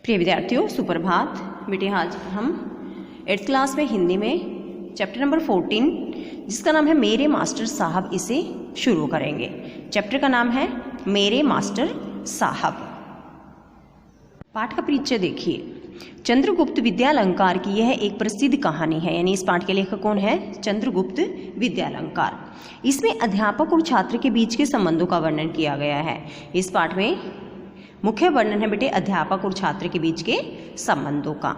प्रिय विद्यार्थियों, सुप्रभात। बेटे आज हम 8th क्लास में हिंदी में चैप्टर नंबर 14 जिसका नाम है मेरे मास्टर साहब, इसे शुरू करेंगे। चैप्टर का नाम है मेरे मास्टर साहब। पाठ का परिचय देखिए। चंद्रगुप्त विद्यालंकार की यह एक प्रसिद्ध कहानी है, यानी इस पाठ के लेखक कौन है? चंद्रगुप्त विद्यालंकार। इसमें अध्यापक और छात्र के बीच के संबंधों का वर्णन किया गया है। इस पाठ में मुख्य वर्णन है बेटे अध्यापक और छात्र के बीच के संबंधों का।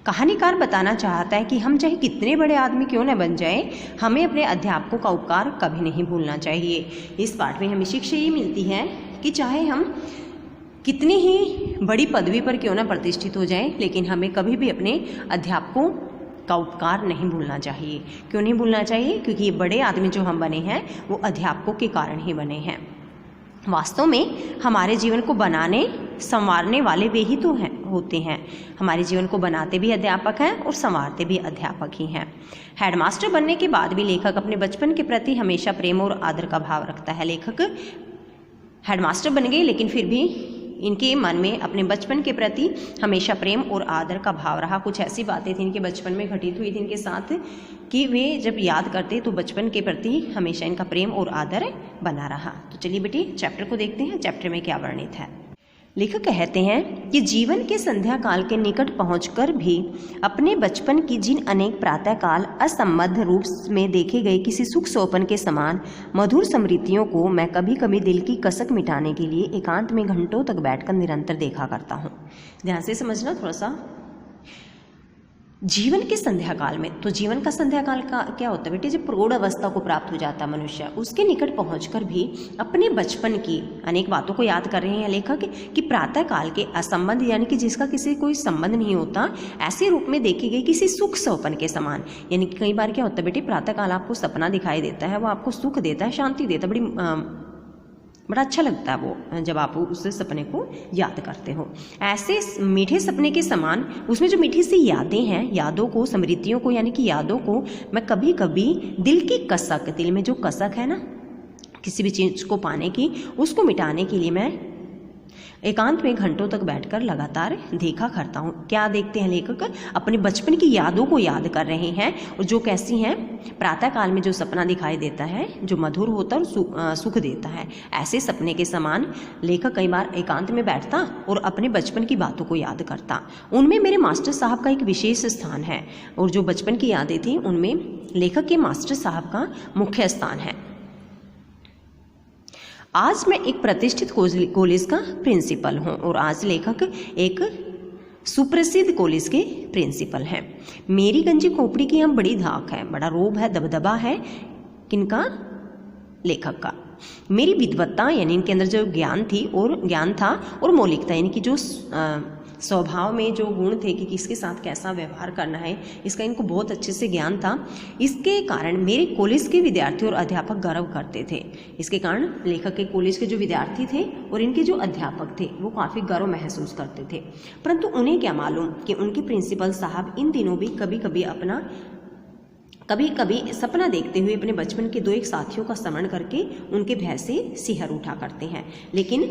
कहानीकार बताना चाहता है कि हम चाहे कितने बड़े आदमी क्यों न बन जाएं, हमें अपने अध्यापकों का उपकार कभी नहीं भूलना चाहिए। इस पाठ में हमें शिक्षा ये मिलती है कि चाहे हम कितनी ही बड़ी पदवी पर क्यों न प्रतिष्ठित हो जाएं, लेकिन हमें कभी भी अपने अध्यापकों का उपकार नहीं भूलना चाहिए। क्यों नहीं भूलना चाहिए? क्योंकि ये बड़े आदमी जो हम बने हैं वो अध्यापकों के कारण ही बने हैं। वास्तव में हमारे जीवन को बनाने संवारने वाले वे ही तो होते हैं। हमारे जीवन को बनाते भी अध्यापक हैं और संवारते भी अध्यापक ही हैं। हेडमास्टर बनने के बाद भी लेखक अपने बचपन के प्रति हमेशा प्रेम और आदर का भाव रखता है। लेखक हेडमास्टर बन गए, लेकिन फिर भी इनके मन में अपने बचपन के प्रति हमेशा प्रेम और आदर का भाव रहा। कुछ ऐसी बातें थी इनके बचपन में घटित हुई थी इनके साथ कि वे जब याद करते तो बचपन के प्रति हमेशा इनका प्रेम और आदर बना रहा। तो चलिए बेटी चैप्टर को देखते हैं। चैप्टर में क्या वर्णित है? लेखक कहते हैं कि जीवन के संध्या काल के निकट पहुंचकर भी अपने बचपन की जिन अनेक प्रातःकाल असंबद्ध रूप में देखे गए किसी सुख सोपन के समान मधुर स्मृतियों को मैं कभी कभी दिल की कसक मिटाने के लिए एकांत में घंटों तक बैठकर निरंतर देखा करता हूँ। ध्यान से समझना थोड़ा सा। जीवन के संध्या काल में, तो जीवन का संध्या काल का क्या होता है बेटे? जब प्रौढ़ अवस्था को प्राप्त हो जाता मनुष्य, उसके निकट पहुंचकर भी अपने बचपन की अनेक बातों को याद कर रहे हैं लेखक कि प्रातः काल के असंबंध, यानी कि जिसका किसी कोई संबंध नहीं होता, ऐसे रूप में देखी गई किसी सुख सौपन के समान। यानी कि कई बार क्या होता है बेटे, प्रातः काल आपको सपना दिखाई देता है, वो आपको सुख देता है, शांति देता है, बड़ा अच्छा लगता है वो जब आप उस सपने को याद करते हो। ऐसे मीठे सपने के समान उसमें जो मीठी सी यादें हैं, यादों को, स्मृतियों को, यानी कि यादों को मैं कभी कभी दिल की कसक, दिल में जो कसक है ना किसी भी चीज़ को पाने की, उसको मिटाने के लिए मैं एकांत में घंटों तक बैठकर लगातार देखा करता हूँ। क्या देखते हैं लेखक? अपने बचपन की यादों को याद कर रहे हैं, और जो कैसी हैं? प्रातः काल में जो सपना दिखाई देता है, जो मधुर होता और सुख देता है, ऐसे सपने के समान लेखक कई बार एकांत में बैठता और अपने बचपन की बातों को याद करता। उनमें मेरे मास्टर साहब का एक विशेष स्थान है, और जो बचपन की यादें थी उनमें लेखक के मास्टर साहब का मुख्य स्थान है। आज मैं एक प्रतिष्ठित कॉलेज का प्रिंसिपल हूँ, और आज लेखक एक सुप्रसिद्ध कॉलेज के प्रिंसिपल हैं। मेरी गंजी खोपड़ी की हम बड़ी धाक है, बड़ा रोब है, दबदबा है। किनका? लेखक का। मेरी विद्वत्ता, यानी इनके अंदर जो ज्ञान था और मौलिकता, यानी कि जो स्वभाव में जो गुण थे कि किसके साथ कैसा व्यवहार करना है, इसका इनको बहुत अच्छे से ज्ञान था। इसके कारण मेरे कॉलेज के विद्यार्थी और अध्यापक गर्व करते थे। इसके कारण लेखक के कॉलेज के जो विद्यार्थी थे और इनके जो अध्यापक थे वो काफ़ी गर्व महसूस करते थे। परंतु उन्हें क्या मालूम कि उनके प्रिंसिपल साहब इन दिनों भी कभी कभी सपना देखते हुए अपने बचपन के 2 साथियों का स्मरण करके उनके भय से सिहर उठा करते हैं। लेकिन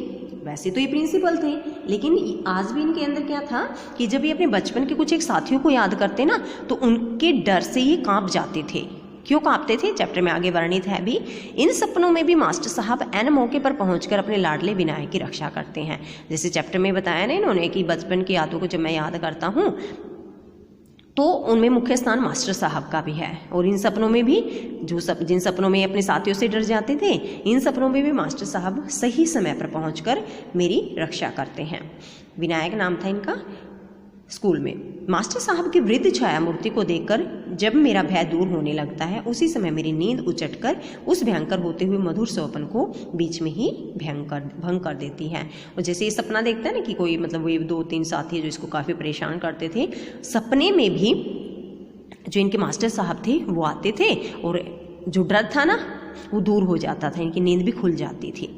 वैसे तो ये प्रिंसिपल थे, लेकिन आज भी इनके अंदर क्या था कि जब ये अपने बचपन के कुछ एक साथियों को याद करते ना, तो उनके डर से ये कांप जाते थे। क्यों कांपते थे? चैप्टर में आगे वर्णित है भी। इन सपनों में भी मास्टर साहब एन मौके पर पहुंचकर अपने लाडले विनायक की रक्षा करते हैं। जैसे चैप्टर में बताया ना इन्होंने कि बचपन की यादों को जब मैं याद करता हूँ तो उनमें मुख्य स्थान मास्टर साहब का भी है। और इन सपनों में भी जिन सपनों में अपने साथियों से डर जाते थे, इन सपनों में भी मास्टर साहब सही समय पर पहुंचकर मेरी रक्षा करते हैं। विनायक नाम था इनका स्कूल में। मास्टर साहब की वृद्ध छाया मूर्ति को देखकर जब मेरा भय दूर होने लगता है, उसी समय मेरी नींद उचटकर उस भयंकर होते हुए मधुर स्वप्न को बीच में ही भंग कर देती है। और जैसे ये सपना देखता है ना कि कोई मतलब वो 2-3 साथी जो इसको काफ़ी परेशान करते थे, सपने में भी जो इनके मास्टर साहब थे वो आते थे और जो डर था ना वो दूर हो जाता था, इनकी नींद भी खुल जाती थी।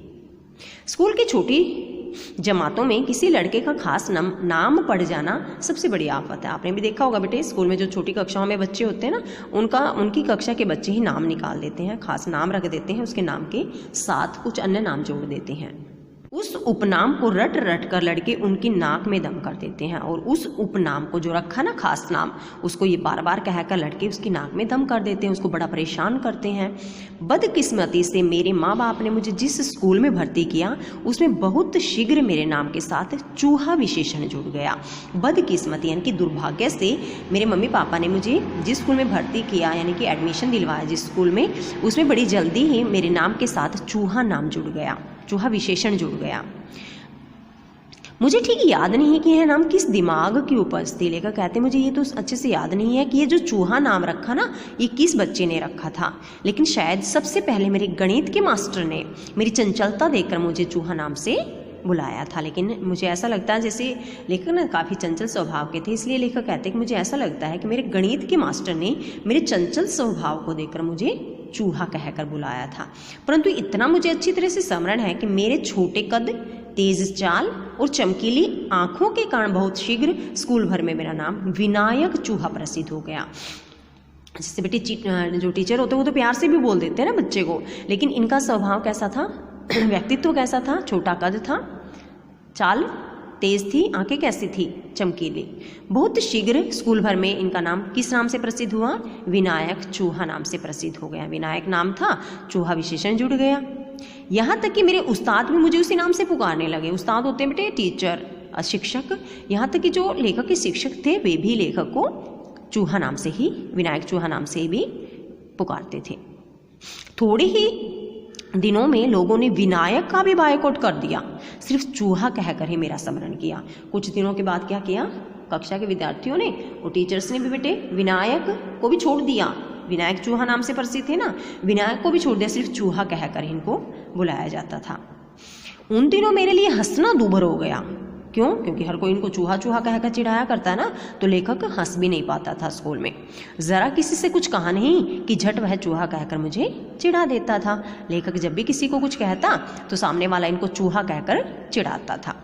स्कूल की छोटी जमातों में किसी लड़के का खास नाम पड़ जाना सबसे बड़ी आफत है। आपने भी देखा होगा बेटे, स्कूल में जो छोटी कक्षाओं में बच्चे होते हैं ना, उनकी कक्षा के बच्चे ही नाम निकाल देते हैं, खास नाम रख देते हैं, उसके नाम के साथ कुछ अन्य नाम जोड़ देते हैं। उस उपनाम को रट रट कर लड़के उनकी नाक में दम कर देते हैं, और उस उपनाम को जो रखा ना खास नाम, उसको ये बार बार कहकर लड़के उसकी नाक में दम कर देते हैं, उसको बड़ा परेशान करते हैं। बदकिस्मती से मेरे माँ बाप ने मुझे जिस स्कूल में भर्ती किया उसमें बहुत शीघ्र मेरे नाम के साथ चूहा विशेषण जुड़ गया। बदकिस्मती यानी कि दुर्भाग्य से मेरे मम्मी पापा ने मुझे जिस स्कूल में भर्ती किया, यानी कि एडमिशन दिलवाया जिस स्कूल में, उसमें बड़ी जल्दी ही मेरे नाम के साथ चूहा नाम जुड़ गया, चूहा विशेषण जुड़ गया। मुझे ठीक याद नहीं कि यह नाम किस दिमाग की उपज थी। लेखक कहते मुझे ये तो अच्छे से याद नहीं है कि ये जो चूहा नाम रखा ना, ये किस बच्चे ने रखा था, लेकिन शायद सबसे पहले मेरे गणित के मास्टर ने मेरी चंचलता देखकर मुझे चूहा नाम से बुलाया था। लेकिन मुझे ऐसा लगता है जैसे लेखक ना काफ़ी चंचल स्वभाव के थे, इसलिए लेखक कहते हैं कि मुझे ऐसा लगता है कि मेरे गणित के मास्टर ने मेरे चंचल स्वभाव को देखकर मुझे चूहा कहकर बुलाया था। परंतु इतना मुझे अच्छी तरह से स्मरण है कि मेरे छोटे कद, तेज चाल और चमकीली आंखों के कारण बहुत शीघ्र स्कूल भर में मेरा नाम विनायक चूहा प्रसिद्ध हो गया। जैसे बेटे जो टीचर होते हैं वो तो प्यार से भी बोल देते हैं ना बच्चे को, लेकिन इनका स्वभाव कैसा था, व्यक्तित्व कैसा था, छोटा कद था, चाल तेज थी, आंखें कैसी थी, चमकीली। बहुत शीघ्र स्कूल भर में इनका नाम किस नाम से प्रसिद्ध हुआ, विनायक चूहा नाम से प्रसिद्ध हो गया। विनायक नाम था, चूहा विशेषण जुड़ गया। यहाँ तक कि मेरे उस्ताद भी मुझे उसी नाम से पुकारने लगे। उस्ताद होते हैं बेटे टीचर, शिक्षक। यहाँ तक कि जो लेखक के शिक्षक थे वे भी लेखक को चूहा नाम से ही, विनायक चूहा नाम से भी पुकारते थे। थोड़े ही दिनों में लोगों ने विनायक का भी बायकॉट कर दिया, सिर्फ चूहा कहकर ही मेरा स्मरण किया। कुछ दिनों के बाद क्या किया, कक्षा के विद्यार्थियों ने और टीचर्स ने भी बेटे विनायक को भी छोड़ दिया। विनायक चूहा नाम से प्रसिद्ध थे ना, विनायक को भी छोड़ दिया, सिर्फ चूहा कहकर इनको बुलाया जाता था। उन दिनों मेरे लिए हंसना दूभर हो गया। क्यों? क्योंकि हर कोई इनको चूहा चूहा कहकर चिढ़ाया करता है ना, तो लेखक हंस भी नहीं पाता था स्कूल में। जरा किसी से कुछ कहा नहीं कि झट वह चूहा कहकर मुझे चिढ़ा देता था। लेखक जब भी किसी को कुछ कहता तो सामने वाला इनको चूहा कहकर चिढ़ाता था।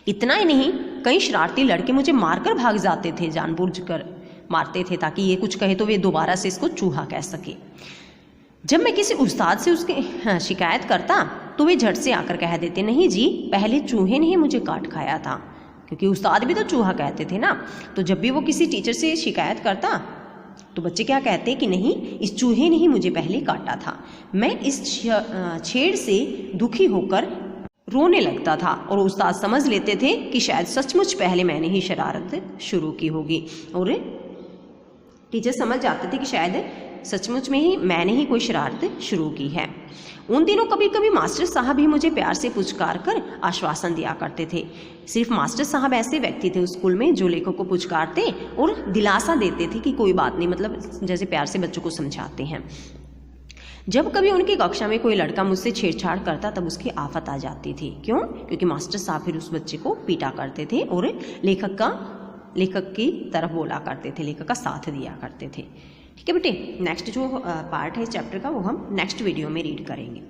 इतना ही नहीं, कई शरारती लड़के मुझे मारकर भाग जाते थे, जानबूझकर मारते थे ताकि ये कुछ कहे तो वे दोबारा से इसको चूहा कह सके। जब मैं किसी उस्ताद से उसकी शिकायत करता तो वे झट से आकर कह देते, नहीं जी, पहले चूहे ने ही मुझे काट खाया था, क्योंकि उस्ताद भी तो चूहा कहते थे ना। तो जब भी वो किसी टीचर से शिकायत करता तो बच्चे क्या कहते कि नहीं, इस चूहे ने ही मुझे पहले काटा था। मैं इस छेड़ से दुखी होकर रोने लगता था और उस्ताद समझ लेते थे कि शायद सचमुच पहले मैंने ही शरारत शुरू की होगी, और टीचर समझ जाते थे कि शायद सचमुच में ही मैंने ही कोई शरारत शुरू की है। उन दिनों कभी कभी मास्टर साहब भी मुझे प्यार से पुचकार कर आश्वासन दिया करते थे। सिर्फ मास्टर साहब ऐसे व्यक्ति थे उस स्कूल में जो लेखक को पुचकारते और दिलासा देते थे कि कोई बात नहीं, मतलब जैसे प्यार से बच्चों को समझाते हैं। जब कभी उनकी कक्षा में कोई लड़का मुझसे छेड़छाड़ करता तब उसकी आफत आ जाती थी। क्यों? क्योंकि मास्टर साहब फिर उस बच्चे को पीटा करते थे और लेखक की तरफ बोला करते थे, लेखक का साथ दिया करते थे। ठीक है बेटे, नेक्स्ट जो पार्ट है इस चैप्टर का वो हम नेक्स्ट वीडियो में रीड करेंगे।